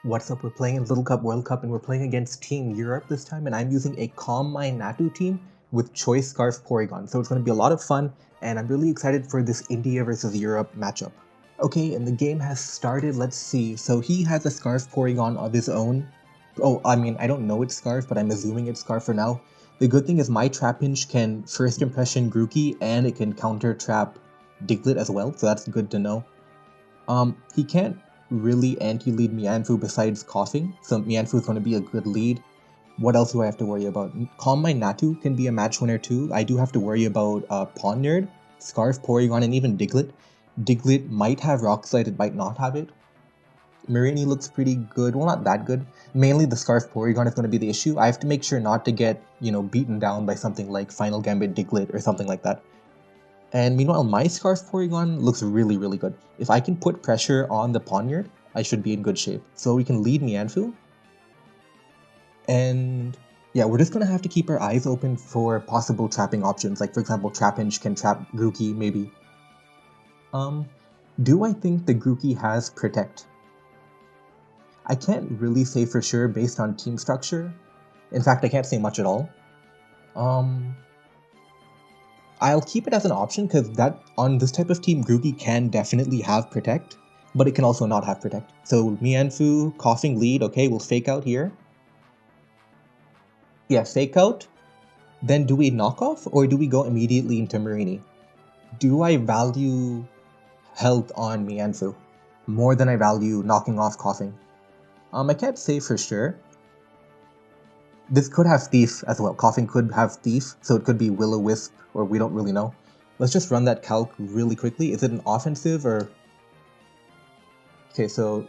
What's up? We're playing in Little Cup World Cup and we're playing against Team Europe this time, and I'm using a Calm Mind Natu team with Choice Scarf Porygon. So it's going to be a lot of fun, and I'm really excited for this India versus Europe matchup. Okay, and the game has started. Let's see. So he has a Scarf Porygon of his own. Oh, I mean, I don't know it's Scarf, but I'm assuming it's Scarf for now. The good thing is my Trapinch can First Impression Grookey, and it can counter trap Diglett as well, so that's good to know. He can't really anti-lead Mienfoo besides coughing, so Mienfoo is going to be a good lead. What else do I have to worry about? Calm Mind Natu can be a match winner too. I do have to worry about Pawniard, Scarf, Porygon, and even Diglett. Diglett might have Rock Slide, it might not have it. Marini looks pretty good, well not that good. Mainly the Scarf Porygon is going to be the issue. I have to make sure not to get, beaten down by something like Final Gambit Diglett or something like that. And meanwhile, my Scarf Porygon looks really, really good. If I can put pressure on the Pawniard, I should be in good shape. So we can lead Mienfoo. And yeah, we're just going to have to keep our eyes open for possible trapping options. Like, for example, Trapinch can trap Grookey, maybe. Do I think the Grookey has Protect? I can't really say for sure based on team structure. In fact, I can't say much at all. I'll keep it as an option because that on this type of team, Grookey can definitely have Protect, but it can also not have Protect. So Mienfoo, coughing lead, okay, we'll fake out here. Yeah, fake out. Then do we knock off or do we go immediately into Marini? Do I value health on Mienfoo more than I value knocking off coughing? I can't say for sure. This could have Thief as well. Coughing could have Thief, so it could be Will-O-Wisp, or we don't really know. Let's just run that calc really quickly. Is it an offensive or... Okay, so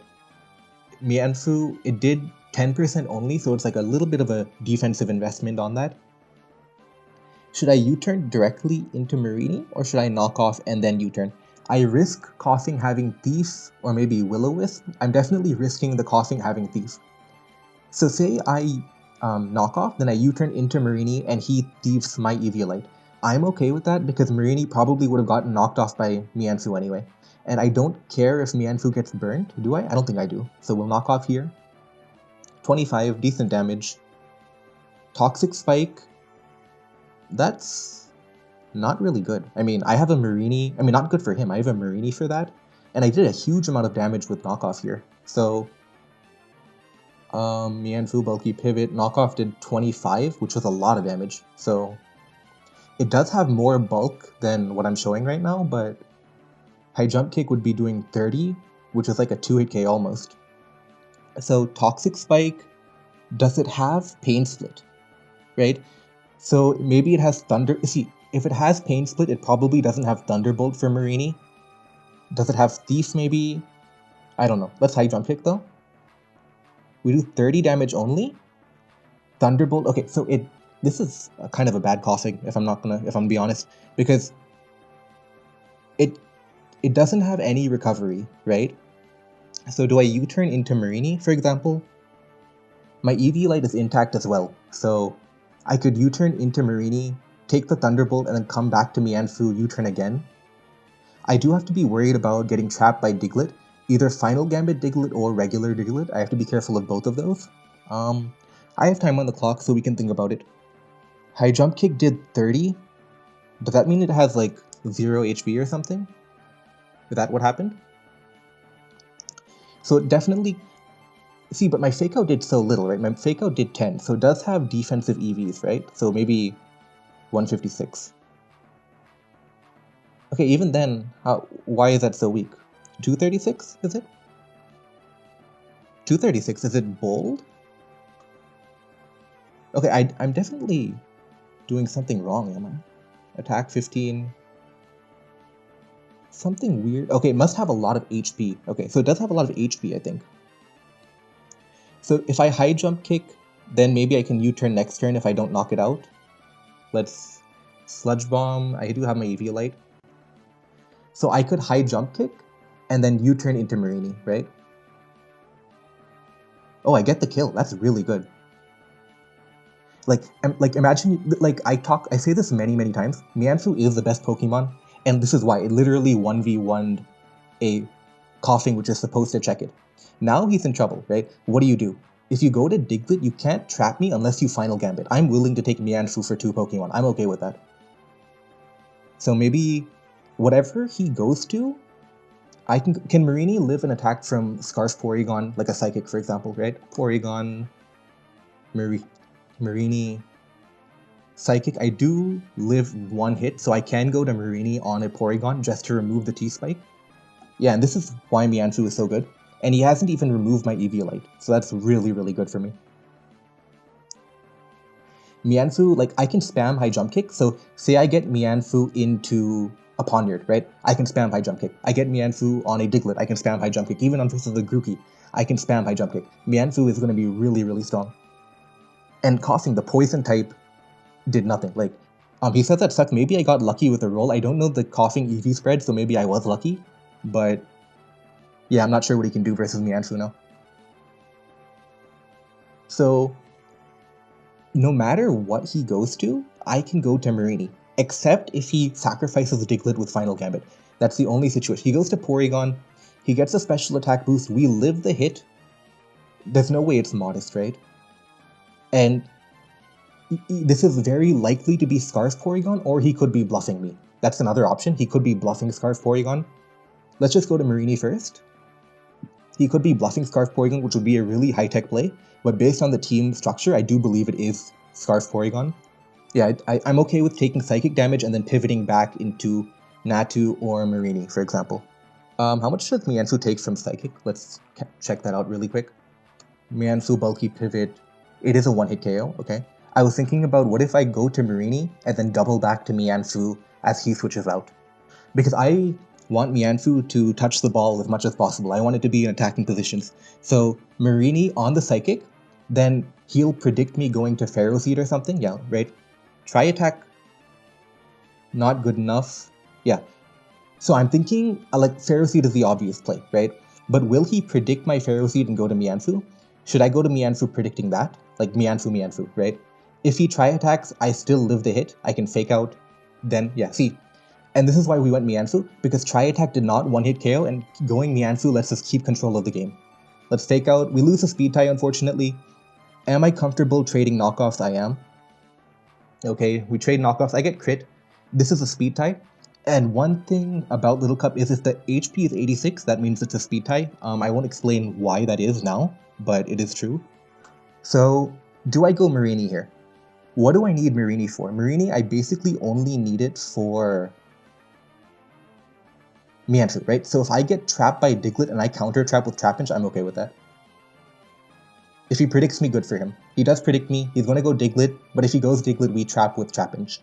Mienfoo, it did 10% only, so it's like a little bit of a defensive investment on that. Should I U-turn directly into Marini, or should I knock off and then U-turn? I risk coughing having Thief, or maybe Will-O-Wisp. I'm definitely risking the coughing having Thief. So say I knock off, then I U-turn into Marini and he thieves my Eviolite. I'm okay with that because Marini probably would have gotten knocked off by Mienfoo anyway. And I don't care if Mienfoo gets burned, do I? I don't think I do. So we'll knock off here. 25, decent damage. Toxic Spike, that's not really good. I mean, I have a Marini, not good for him, I have a Marini for that. And I did a huge amount of damage with knockoff here. So Mienfoo, bulky pivot, knockoff did 25, which was a lot of damage. So it does have more bulk than what I'm showing right now, but high jump kick would be doing 30, which is like a 2-hit K almost. So toxic spike, does it have pain split, right? So maybe it has thunder. See, if it has pain split, it probably doesn't have thunderbolt for Marini. Does it have thief maybe? I don't know. Let's high jump kick though. We do 30 damage only. Thunderbolt. Okay, so this is kind of a bad coughing if I'm gonna be honest, because it doesn't have any recovery, right? So do I U-turn into Marini, for example? My Eviolite is intact as well, so I could U-turn into Marini, take the Thunderbolt, and then come back to Mienfoo, U-turn again. I do have to be worried about getting trapped by Diglett. Either Final Gambit Diglett or regular Diglett. I have to be careful of both of those. I have time on the clock, so we can think about it. High Jump Kick did 30. Does that mean it has like 0 HP or something? Is that what happened? So it definitely... See, but my Fake Out did so little, right? My Fake Out did 10, so it does have defensive EVs, right? So maybe 156. Okay, even then, why is that so weak? 236, is it? 236, is it bold? Okay, I'm definitely doing something wrong, am I? Attack 15. Something weird. Okay, it must have a lot of HP. Okay, so it does have a lot of HP, I think. So if I high jump kick, then maybe I can U-turn next turn if I don't knock it out. Let's Sludge Bomb. I do have my Eviolite. So I could high jump kick, and then U-turn into Marini, right? Oh, I get the kill. That's really good. Like imagine, I say this many times, Mienfoo is the best Pokemon, and this is why. It literally 1v1'd a coughing, which is supposed to check it. Now he's in trouble, right? What do? If you go to Diglett, you can't trap me unless you Final Gambit. I'm willing to take Mienfoo for 2 Pokemon. I'm okay with that. So maybe whatever he goes to, can Marini live an attack from Scarf Porygon, like a Psychic, for example, right? Porygon, Marini, Psychic. I do live 1 hit, so I can go to Marini on a Porygon just to remove the T-Spike. Yeah, and this is why Mienfoo is so good. And he hasn't even removed my Eviolite, so that's really, really good for me. Mienfoo, like, I can spam High Jump Kick, so say I get Mienfoo into a Ponyard, right? I can spam High Jump Kick. I get Mienfoo on a Diglett, I can spam High Jump Kick. Even on versus the Grookey, I can spam High Jump Kick. Mienfoo is going to be really, really strong. And Coughing, the Poison type, did nothing. Like, he says that sucked. Maybe I got lucky with the roll. I don't know the Coughing EV spread, so maybe I was lucky. But yeah, I'm not sure what he can do versus Mienfoo now. So no matter what he goes to, I can go to Marini, except if he sacrifices Diglett with Final Gambit. That's the only situation. He goes to Porygon, he gets a special attack boost, we live the hit. There's no way it's modest, right? And this is very likely to be Scarf Porygon, or he could be bluffing me. That's another option. He could be bluffing Scarf Porygon. Let's just go to Marini first. He could be bluffing Scarf Porygon, which would be a really high-tech play, but based on the team structure, I do believe it is Scarf Porygon. Yeah, I'm okay with taking Psychic damage and then pivoting back into Natu or Marini, for example. How much does Mienfoo take from Psychic? Let's check that out really quick. Mienfoo Bulky Pivot. It is a 1-hit KO, okay. I was thinking about what if I go to Marini and then double back to Mienfoo as he switches out. Because I want Mienfoo to touch the ball as much as possible. I want it to be in attacking positions. So Marini on the Psychic, then he'll predict me going to Pharaoh Seed or something. Yeah, right? Try attack, not good enough. Yeah. So I'm thinking, like, Pharaoh Seed is the obvious play, right? But will he predict my Pharaoh Seed and go to Mienfoo? Should I go to Mienfoo predicting that? Like, Mienfoo, right? If he try attacks, I still live the hit. I can fake out. Then, yeah, see. And this is why we went Mienfoo, because Try Attack did not 1-hit KO, and going Mienfoo lets us keep control of the game. Let's fake out. We lose a speed tie, unfortunately. Am I comfortable trading knockoffs? I am. Okay, we trade knockoffs. I get crit. This is a speed tie. And one thing about Little Cup is if the HP is 86, that means it's a speed tie. I won't explain why that is now, but it is true. So, do I go Marini here? What do I need Marini for? Marini, I basically only need it for Mienfoo, right? So if I get trapped by Diglett and I counter trap with Trapinch, I'm okay with that. If he predicts me, good for him. He does predict me, he's gonna go Diglett, but if he goes Diglett, we trap with Trapinch.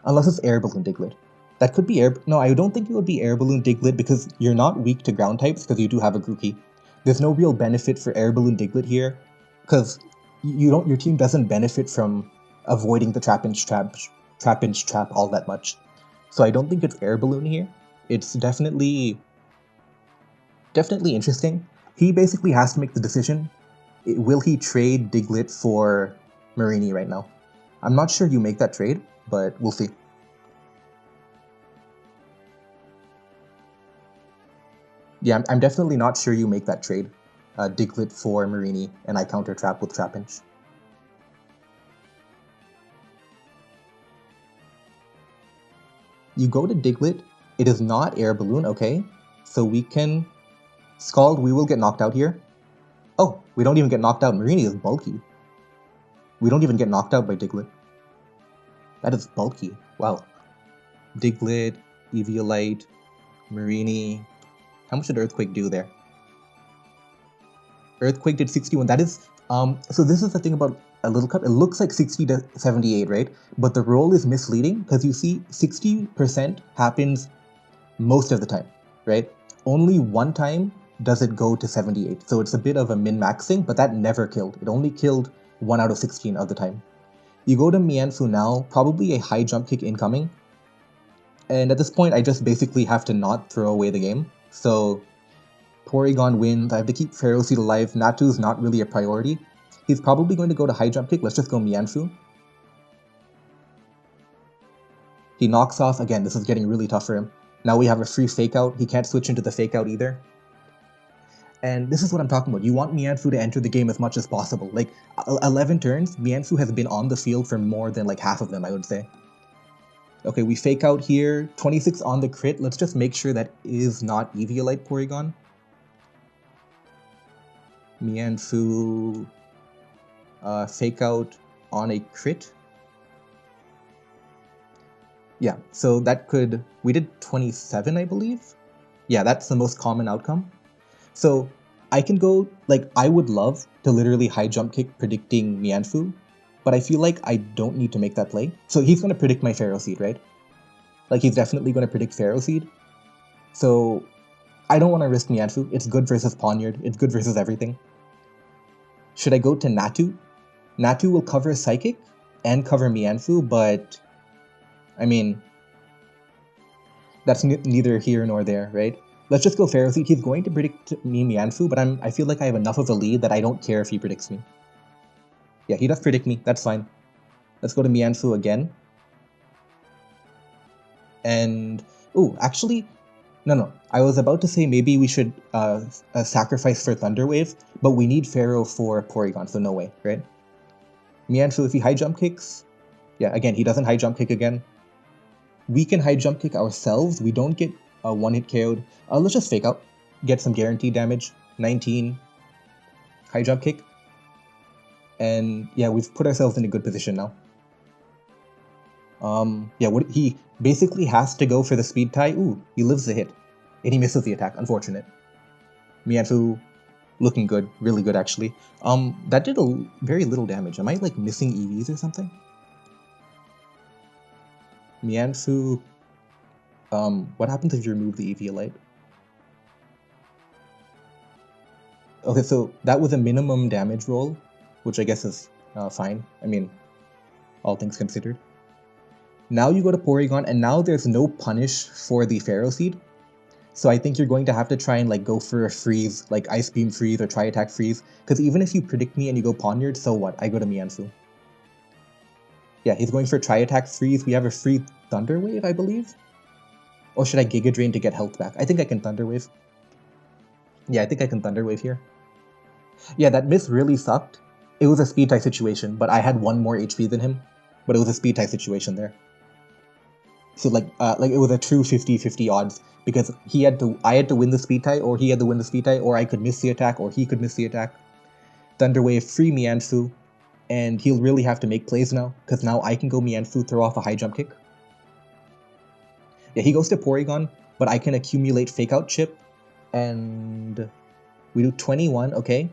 Unless it's Air Balloon Diglett. That could be No, I don't think it would be Air Balloon Diglett because you're not weak to ground types because you do have a Grookey. There's no real benefit for Air Balloon Diglett here because your team doesn't benefit from avoiding the Trapinch trap all that much. So I don't think it's Air Balloon here. It's definitely interesting. He basically has to make the decision. Will he trade Diglett for Marini right now? I'm not sure you make that trade, but we'll see. Yeah, I'm definitely not sure you make that trade. Diglett for Marini, and I counter trap with Trapinch. You go to Diglett. It is not Air Balloon, okay? So we can Scald. We will get knocked out here. Oh, we don't even get knocked out. Marini is bulky. We don't even get knocked out by Diglett. That is bulky. Wow. Diglett, Eviolite, Marini. How much did Earthquake do there? Earthquake did 61. That is, so this is the thing about a Little Cup. It looks like 60 to 78, right? But the roll is misleading because you see 60% happens most of the time, right? Only one time does it go to 78. So it's a bit of a min-max thing, but that never killed. It only killed 1 out of 16 of the time. You go to Mienfoo now, probably a high jump kick incoming. And at this point, I just basically have to not throw away the game. So Porygon wins. I have to keep Pharaoh Seed alive. Natu's not really a priority. He's probably going to go to high jump kick. Let's just go Mienfoo. He knocks off. Again, this is getting really tough for him. Now we have a free fake out. He can't switch into the fake out either. And this is what I'm talking about. You want Mienfoo to enter the game as much as possible. Like, 11 turns, Mienfoo has been on the field for more than like half of them, I would say. Okay, we fake out here. 26 on the crit. Let's just make sure that is not Eviolite Porygon. Mienfoo fake out on a crit. Yeah, so that could... We did 27, I believe? Yeah, that's the most common outcome. So I can go... Like, I would love to literally high jump kick predicting Mienfoo, but I feel like I don't need to make that play. So he's going to predict my Pharaoh Seed, right? Like, he's definitely going to predict Pharaoh Seed. So I don't want to risk Mienfoo. It's good versus Poniard. It's good versus everything. Should I go to Natu? Natu will cover Psychic and cover Mienfoo, but... I mean... That's neither here nor there, right? Let's just go Pharaoh Seed. He's going to predict me Mienfoo, but I feel like I have enough of a lead that I don't care if he predicts me. Yeah, he does predict me. That's fine. Let's go to Mienfoo again. And... Ooh, actually... No. I was about to say maybe we should sacrifice for Thunder Wave, but we need Pharaoh for Porygon, so no way, right? Mienfoo, if he high jump kicks... Yeah, again, he doesn't high jump kick again. We can high jump kick ourselves. We don't get a one-hit KO'd. Let's just fake out. Get some guaranteed damage. 19. High jump kick. And yeah, we've put ourselves in a good position now. Yeah, he basically has to go for the speed tie. Ooh, he lives the hit. And he misses the attack. Unfortunate. Mienfoo looking good. Really good, actually. That did very little damage. Am I, like, missing EVs or something? Mienfoo... what happens if you remove the Eviolite? Okay, so that was a minimum damage roll, which I guess is fine. I mean, all things considered. Now you go to Porygon, and now there's no punish for the Pharaoh Seed. So I think you're going to have to try and like go for a freeze, like Ice Beam freeze or Tri Attack freeze. Because even if you predict me and you go Poniard, so what? I go to Mienfoo. Yeah, he's going for Tri Attack freeze. We have a free Thunder Wave, I believe. Or should I Giga Drain to get health back? I think I can Thunder Wave. Yeah, I think I can Thunder Wave here. Yeah, that miss really sucked. It was a speed tie situation, but I had 1 more HP than him. But it was a speed tie situation there. So like it was a true 50-50 odds because I had to win the speed tie, or he had to win the speed tie, or I could miss the attack, or he could miss the attack. Thunder Wave, free Mienfoo, and he'll really have to make plays now, because now I can go Mienfoo, throw off a high jump kick. Yeah, he goes to Porygon, but I can accumulate Fake Out Chip, and we do 21, okay.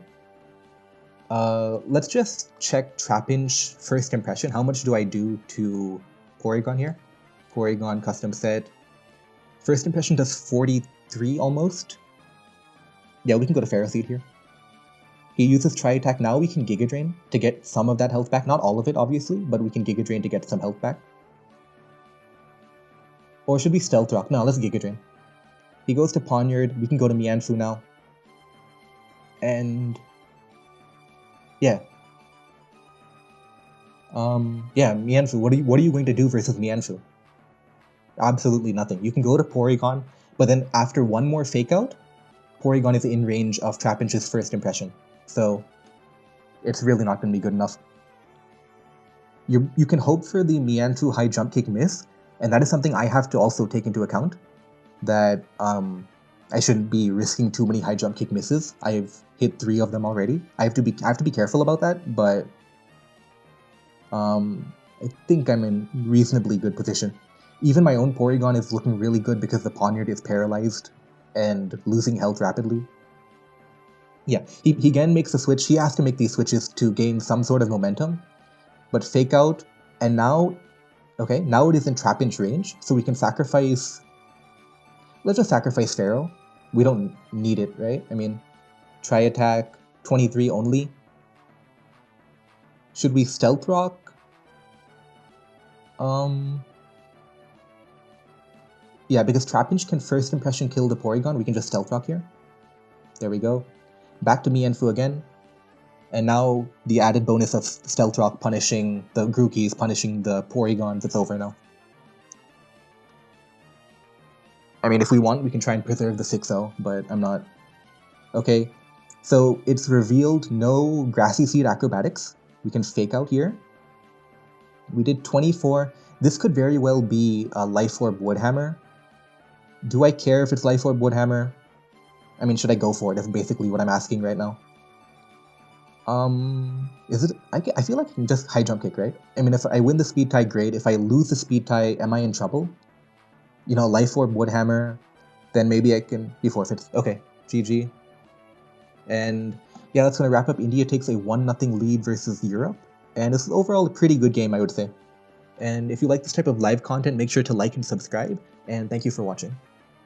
Let's just check Trapinch first impression. How much do I do to Porygon here? Porygon custom set. First impression does 43 almost. Yeah, we can go to Pharaoh Seed here. He uses Tri Attack. Now we can Giga Drain to get some of that health back. Not all of it, obviously, but we can Giga Drain to get some health back. Or should we Stealth Rock? No, let's Giga Drain. He goes to Poniard. We can go to Mienfoo now. And... yeah. Yeah, Mienfoo. What are you going to do versus Mienfoo? Absolutely nothing. You can go to Porygon, but then after 1 more Fake Out, Porygon is in range of Trapinch's first impression. So, it's really not going to be good enough. You can hope for the Mienfoo high jump kick miss, and that is something I have to also take into account. That I shouldn't be risking too many high jump kick misses. I've hit 3 of them already. I have to be careful about that, but I think I'm in reasonably good position. Even my own Porygon is looking really good because the Poniard is paralyzed and losing health rapidly. Yeah, he again makes a switch. He has to make these switches to gain some sort of momentum. But Fake Out, and now... okay, now it is in Trapinch range, so we can sacrifice... let's just sacrifice Pharaoh. We don't need it, right? I mean, Tri Attack, 23 only. Should we Stealth Rock? Yeah, because Trapinch can first impression kill the Porygon, we can just Stealth Rock here. There we go. Back to Mienfoo again. And now the added bonus of Stealth Rock punishing the Grookey's, punishing the Porygons, it's over now. I mean, if we want, we can try and preserve the 6-0, but I'm not. Okay, So it's revealed no Grassy Seed acrobatics. We can fake out here. We did 24. This could very well be a Life Orb Woodhammer. Do I care if it's Life Orb Woodhammer? I mean, should I go for it? That's basically what I'm asking right now. Is it? I feel like I can just high jump kick, right? I mean, if I win the speed tie, great. If I lose the speed tie, am I in trouble? You know, Life Orb Woodhammer, then maybe I can be forfeit. Okay, GG. And yeah, that's gonna wrap up. India takes a 1-0 lead versus Europe, and this is overall a pretty good game, I would say. And if you like this type of live content, make sure to like and subscribe, and thank you for watching.